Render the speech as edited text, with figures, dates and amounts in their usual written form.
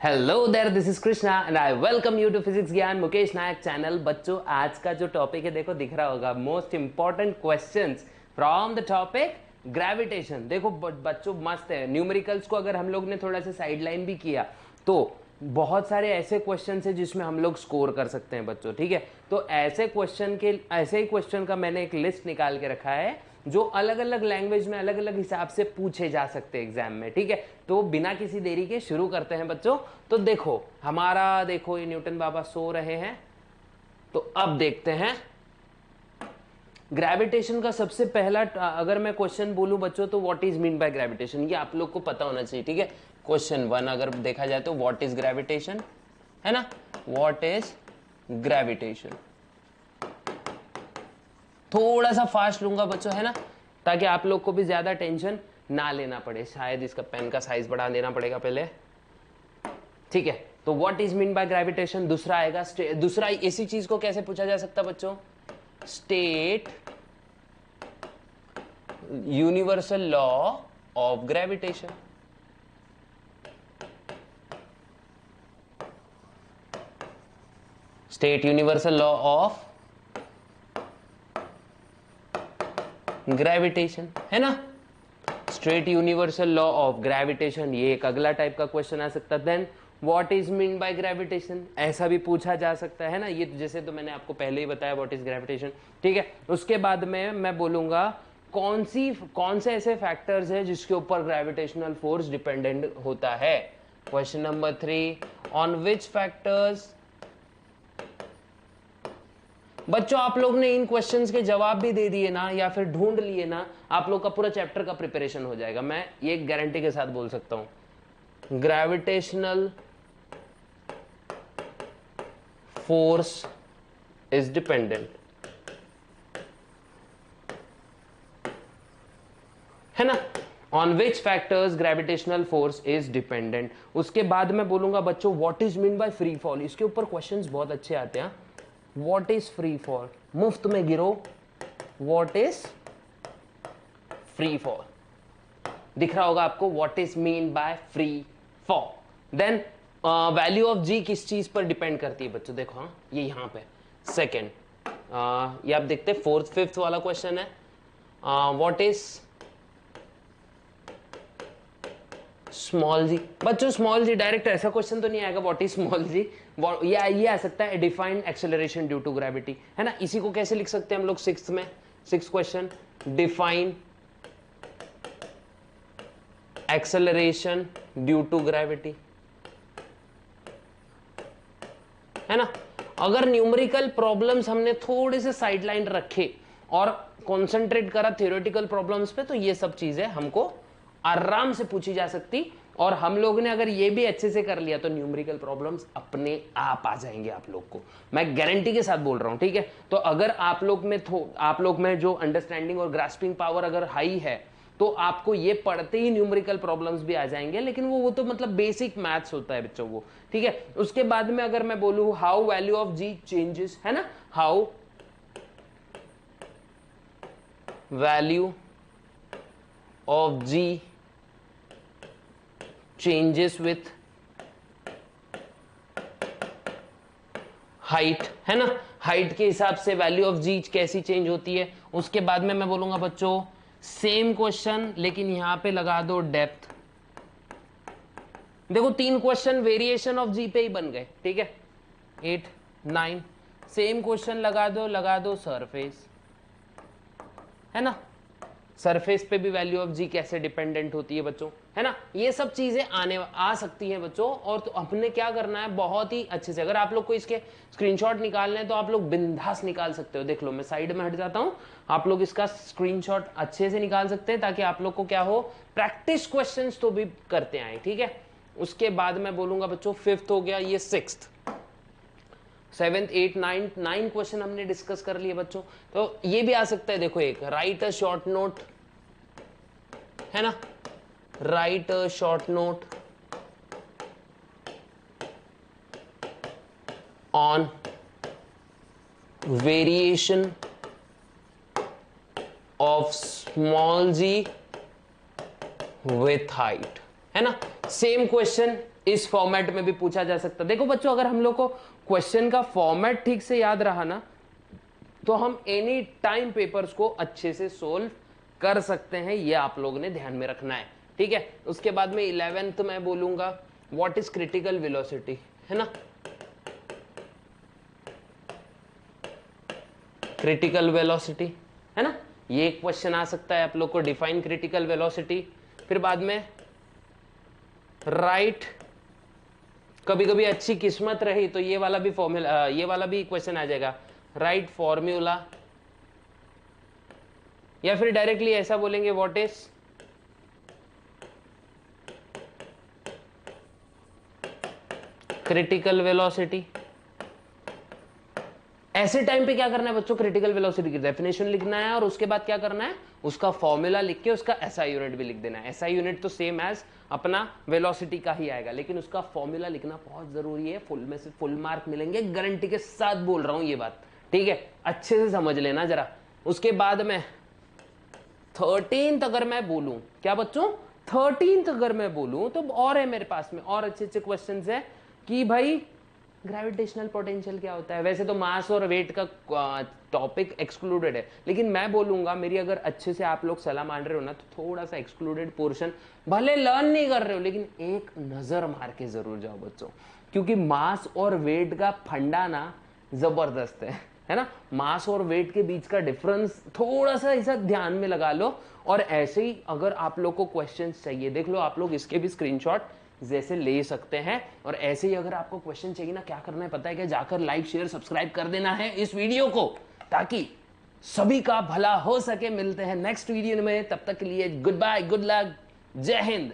Hello there, this is Krishna and I welcome you to physics Gyan Mukesh Nayak channel. बच्चों, आज का जो टॉपिक है देखो दिख रहा होगा, most important questions from the topic gravitation. देखो बच्चों मस्त है। न्यूमेरिकल्स को अगर हम लोग ने थोड़ा सा साइडलाइन भी किया तो बहुत सारे ऐसे क्वेश्चन है जिसमें हम लोग स्कोर कर सकते हैं बच्चों। ठीक है, तो ऐसे ही क्वेश्चन का मैंने एक लिस्ट निकाल के रखा है जो अलग अलग लैंग्वेज में अलग अलग हिसाब से पूछे जा सकते हैं एग्जाम में। ठीक है, तो बिना किसी देरी के शुरू करते हैं बच्चों। तो देखो देखो ये न्यूटन बाबा सो रहे हैं। तो अब देखते हैं ग्रेविटेशन का सबसे पहला अगर मैं क्वेश्चन बोलूं बच्चों तो what is mean by gravitation, ये आप लोग को पता होना चाहिए। ठीक है, क्वेश्चन 1 अगर देखा जाए तो व्हाट इज ग्रेविटेशन, है ना। व्हाट इज ग्रेविटेशन, थोड़ा सा फास्ट लूंगा बच्चों, है ना, ताकि आप लोग को भी ज्यादा टेंशन ना लेना पड़े। शायद इसका पेन का साइज बढ़ा देना पड़ेगा पहले। ठीक है, तो what is mean by gravitation. दूसरा आएगा दूसरा इसी चीज को कैसे पूछा जा सकता बच्चों, state universal law of gravitation. State universal law of gravitation, है ना। Straight universal law of gravitation, ये एक अगला टाइप का क्वेश्चन आ सकता है। Then what is mean by gravitation, ऐसा भी पूछा जा सकता है ना। ये जैसे तो मैंने आपको पहले ही बताया व्हाट इज ग्रेविटेशन। ठीक है, उसके बाद में मैं बोलूंगा कौन से ऐसे फैक्टर्स है जिसके ऊपर ग्रेविटेशनल फोर्स डिपेंडेंट होता है। Question number 3, on which factors. बच्चों आप लोग ने इन क्वेश्चंस के जवाब भी दे दिए ना या फिर ढूंढ लिए ना, आप लोग का पूरा चैप्टर का प्रिपरेशन हो जाएगा। मैं ये गारंटी के साथ बोल सकता हूं। ग्रेविटेशनल फोर्स इज डिपेंडेंट, है ना। On which factors gravitational force is dependent. उसके बाद मैं बोलूंगा बच्चों what is mean by free fall. इसके ऊपर क्वेश्चंस बहुत अच्छे आते हैं। व्हाट इज फ्री फॉल, मुफ्त में गिरो। व्हाट इज फ्री फॉल, दिख रहा होगा आपको what is mean by free fall. Then value of g किस चीज पर डिपेंड करती है बच्चों, देखो हाँ ये यहां पे सेकेंड, ये आप देखते फिफ्थ वाला क्वेश्चन है। व्हाट इज स्मॉल जी। बच्चों स्मॉल जी डायरेक्ट ऐसा क्वेश्चन तो नहीं आएगा व्हाट इज स्मॉल जी, ये आ सकता है defined acceleration due to gravity, है ना। इसी को कैसे लिख सकते हैं हम लोग six question, define acceleration due to gravity, है ना। अगर न्यूमेरिकल प्रॉब्लम्स हमने थोड़े से साइडलाइन रखे और कंसंट्रेट करा थ्योरेटिकल प्रॉब्लम्स पे तो ये सब चीजें हमको आराम से पूछी जा सकती। और हम लोग ने अगर ये भी अच्छे से कर लिया तो न्यूमेरिकल प्रॉब्लम्स अपने आप आ जाएंगे आप लोग को, मैं गारंटी के साथ बोल रहा हूं। ठीक है, तो अगर आप लोग में जो अंडरस्टैंडिंग और ग्रास्पिंग पावर अगर हाई है तो आपको ये पढ़ते ही न्यूमेरिकल प्रॉब्लम्स भी आ जाएंगे। लेकिन वो तो मतलब बेसिक मैथ्स होता है बच्चों वो। ठीक है, उसके बाद में अगर मैं बोलूं how value of g changes, है ना, how value of g changes with height, है ना। हाइट के हिसाब से वैल्यू ऑफ जी कैसी चेंज होती है। उसके बाद में मैं बोलूंगा बच्चों सेम क्वेश्चन लेकिन यहां पे लगा दो डेप्थ। देखो 3 क्वेश्चन वेरिएशन ऑफ जी पे ही बन गए। ठीक है, 8 9 सेम क्वेश्चन लगा दो सरफेस, है ना। सरफेस पे भी वैल्यू ऑफ जी कैसे डिपेंडेंट होती है बच्चों, है ना। ये सब चीजें आ सकती हैं बच्चों। और तो अपने क्या करना है बहुत ही अच्छे से, अगर आप लोग को इसके स्क्रीनशॉट निकालने हैं तो आप लोग बिंदास निकाल सकते हो। देख लो मैं साइड में हट जाता हूं, आप लोग इसका स्क्रीनशॉट अच्छे से निकाल सकते हैं ताकि आप लोग को क्या हो, प्रैक्टिस क्वेश्चंस तो भी करते आए। ठीक है, उसके बाद मैं बोलूंगा बच्चों फिफ्थ हो गया, ये सिक्स्थ, 7th 8th 9 क्वेश्चन हमने डिस्कस कर लिए बच्चों। तो ये भी आ सकता है, देखो एक राइट अ शॉर्ट नोट, है ना, write a short note on variation of small g with height, है ना। सेम क्वेश्चन इस फॉर्मेट में भी पूछा जा सकता। देखो बच्चों, अगर हम लोग को क्वेश्चन का फॉर्मेट ठीक से याद रहा ना, तो हम एनी टाइम पेपर्स को अच्छे से सोल्व कर सकते हैं। ये आप लोगों ने ध्यान में रखना है, ठीक है। उसके बाद में 11th में बोलूंगा व्हाट इज क्रिटिकल वेलोसिटी, है ना। क्रिटिकल वेलोसिटी, है ना, ये एक क्वेश्चन आ सकता है आप लोग को, डिफाइन क्रिटिकल वेलोसिटी। फिर बाद में राइट, कभी कभी अच्छी किस्मत रही तो ये वाला भी फॉर्मूला, ये वाला भी क्वेश्चन आ जाएगा, राइट फॉर्मूला। या फिर डायरेक्टली ऐसा बोलेंगे व्हाट इज क्रिटिकल वेलोसिटी। ऐसे टाइम पे क्या करना है बच्चों, क्रिटिकल वेलोसिटी की डेफिनेशन लिखना है और उसके बाद क्या करना है, उसका फॉर्मूला लिख के उसका एसआई यूनिट भी लिख देना है। एसआई यूनिट तो सेम एज अपना वेलोसिटी का ही आएगा, लेकिन उसका फॉर्मूला लिखना बहुत जरूरी है। फुल में से फुल मार्क मिलेंगे, गारंटी के साथ बोल रहा हूं ये बात, ठीक है, अच्छे से समझ लेना जरा। उसके बाद में 13th अगर मैं बोलूं, क्या बच्चों 13th अगर मैं बोलूं तो और है मेरे पास में, और अच्छे अच्छे क्वेश्चन है कि भाई ग्रेविटेशनल पोटेंशियल क्या होता है। वैसे तो मास और वेट का टॉपिक एक्सक्लूडेड है, लेकिन मैं बोलूंगा, मेरी अगर अच्छे से आप लोग सलाह मान रहे हो ना, तो थोड़ा सा एक्सक्लूडेड पोर्शन भले लर्न नहीं कर रहे हो, लेकिन एक नजर मार के जरूर जाओ बच्चों, क्योंकि मास और वेट का फंडा ना जबरदस्त है ना। मास और वेट के बीच का डिफरेंस थोड़ा सा ऐसा ध्यान में लगा लो। और ऐसे ही अगर आप लोग को क्वेश्चंस चाहिए, देख लो आप लोग इसके भी स्क्रीनशॉट जैसे ले सकते हैं। और ऐसे ही अगर आपको क्वेश्चन चाहिए ना, क्या करना है पता है क्या, जाकर लाइक शेयर सब्सक्राइब कर देना है इस वीडियो को, ताकि सभी का भला हो सके। मिलते हैं नेक्स्ट वीडियो में, तब तक के लिए गुड बाय, गुड लक, जय हिंद।